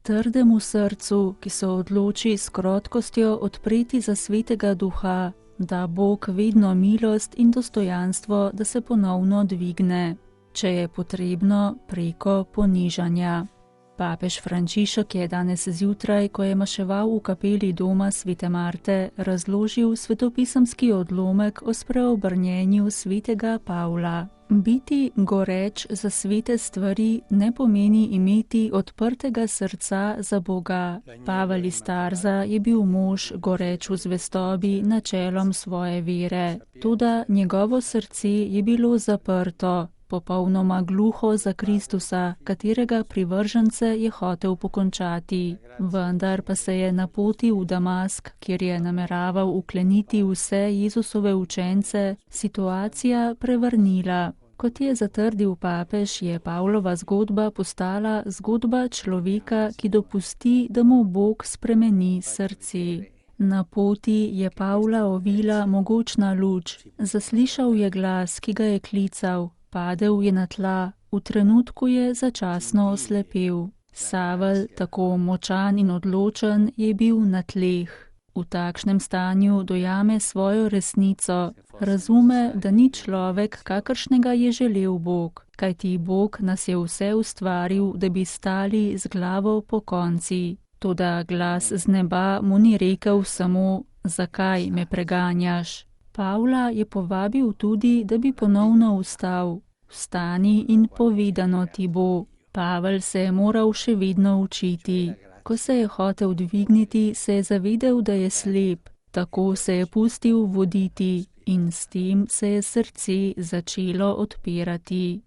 trdemu srcu, ki se odloči s krotkostjo odpreti za Svetega Duha, da Bog vedno milost in dostojanstvo, da se ponovno dvigne, če je potrebno preko ponižanja. Papež Frančišek je danes zjutraj, ko je maševal v kapeli doma Svete Marte, razložil svetopisemski odlomek o spreobrnjenju svetega Pavla. Biti goreč za svete stvari ne pomeni imeti odprtega srca za Boga. Pavel iz Tarza je bil mož goreč v zvestobi načelom svoje vere, toda njegovo srce je bilo zaprto, popolnoma gluho za Kristusa, katerega privržence je hotel pokončati. Vendar pa se je na poti v Damask, kjer je nameraval ukleniti vse Jezusove učence, situacija prevrnila. Kot je zatrdil papež, je Pavlova zgodba postala zgodba človeka, ki dopusti, da mu Bog spremeni srce. Na poti je Pavla ovila mogočna luč, zaslišal je glas, ki ga je klical, padel je na tla, v trenutku je začasno oslepel. Savel, tako močan in odločen, je bil na tleh. V takšnem stanju dojame svojo resnico, razume, da ni človek, kakršnega je želel Bog, kajti Bog nas je vse ustvaril, da bi stali z glavo pokonci. Toda glas z neba mu ni rekel samo, zakaj me preganjaš. Pavla je povabil tudi, da bi ponovno vstal. Vstani in povedano ti bo. Pavel se je moral še vedno učiti. Ko se je hotel dvigniti, se je zavedel, da je slep. Tako se je pustil voditi in s tem se je srce začelo odpirati.